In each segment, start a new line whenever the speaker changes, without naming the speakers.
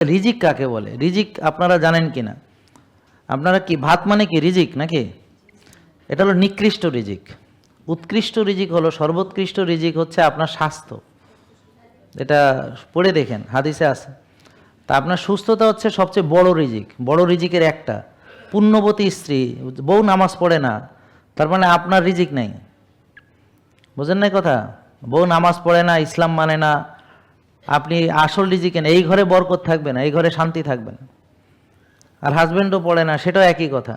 রিজিক কাকে বলে? রিজিক আপনারা জানেন কিনা? আপনারা কি ভাত মানে কি রিজিক নাকি? এটা হলো নিকৃষ্ট রিজিক। উৎকৃষ্ট রিজিক হলো, সর্বোৎকৃষ্ট রিজিক হচ্ছে আপনার স্বাস্থ্য। এটা পড়ে দেখেন, হাদিসে আছে। তা আপনার সুস্থতা হচ্ছে সবচেয়ে বড় রিজিক। বড় রিজিকের একটা পুণ্যবতী স্ত্রী, বউ নামাজ পড়ে না, তার মানে আপনার রিজিক নেই। বুঝেন নাই কথা? বউ নামাজ পড়ে না, ইসলাম মানে না, আপনি আসল রিজিকে নেই। এই ঘরে বরকত থাকবে না, এই ঘরে শান্তি থাকবে না। আর হাজব্যান্ডও পড়ে না, সেটাও একই কথা।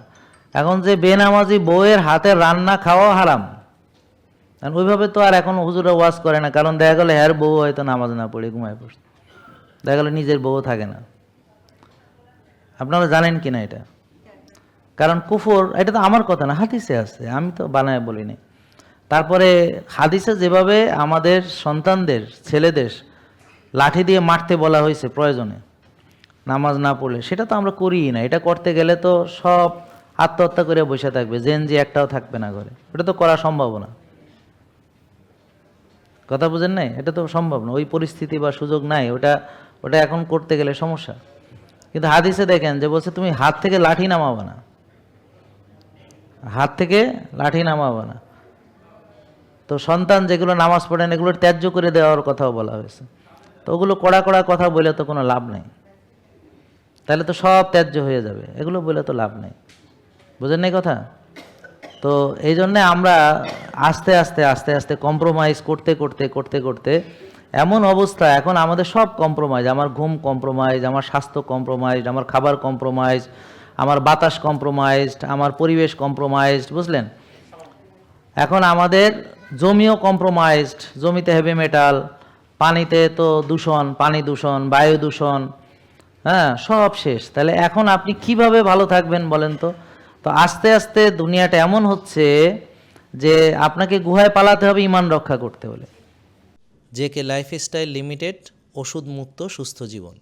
এখন যে বেনামাজি বউয়ের হাতের রান্না খাওয়াও হারাম। কারণ ওইভাবে তো আর এখন হুজুরা ওয়াজ করে না, কারণ দেখা গেলো হ্যার বউ হয়তো নামাজ না পড়ে ঘুমায় পড়ছে, দেখা গেলো নিজের বউ থাকে না। আপনারা জানেন কিনা এটা? কারণ কুফর, এটা তো আমার কথা না, হাদিসে আছে, আমি তো বানায় বলিনি। তারপরে হাদিসে যেভাবে আমাদের সন্তানদের, ছেলেদের লাঠি দিয়ে মারতে বলা হয়েছে প্রয়োজনে, নামাজ না পড়লে, সেটা তো আমরা করিই না। এটা করতে গেলে তো সব আত্মহত্যা করে বসে থাকবে, জেনজি একটাও থাকবে না ঘরে। এটা তো করা সম্ভব না। কথা বুঝেন নাই? এটা তো সম্ভব না, ওই পরিস্থিতি বা সুযোগ নাই। ওটা ওটা এখন করতে গেলে সমস্যা। কিন্তু হাদিসে দেখেন যে বলছে তুমি হাত থেকে লাঠি নামাবা না, হাত থেকে লাঠি নামাবা না। তো সন্তান যেগুলো নামাজ পড়েন এগুলো ত্যায্য করে দেওয়ার কথাও বলা হয়েছে। তো ওগুলো কড়া কড়া কথা বলে তো কোনো লাভ নেই, তাহলে তো সব ত্যায্য হয়ে যাবে, এগুলো বলে তো লাভ নেই। বুঝেন নাই কথা? তো এই জন্যে আমরা আস্তে আস্তে আস্তে আস্তে কম্প্রোমাইজ করতে করতে করতে করতে এমন অবস্থা, এখন আমাদের সব কম্প্রোমাইজ। আমার ঘুম কম্প্রোমাইজ, আমার স্বাস্থ্য কম্প্রোমাইজড, আমার খাবার কম্প্রোমাইজড, আমার বাতাস কম্প্রোমাইজড, আমার পরিবেশ কম্প্রোমাইজড, বুঝলেন? এখন আমাদের জমিও কম্প্রোমাইজড, জমিতে হেভি মেটাল, পানিতে তো দূষণ, পানি দূষণ, বায়ু দূষণ, হ্যাঁ, সব শেষ। তাহলে এখন আপনি কিভাবে ভালো থাকবেন বলেন তো? তো আস্তে আস্তে দুনিয়াটা এমন হচ্ছে যে আপনাকে গুহায় পালাতে হবে ঈমান রক্ষা করতে হলে।
জেকে লাইফস্টাইল লিমিটেড, ওষুধ মুক্ত সুস্থ জীবন।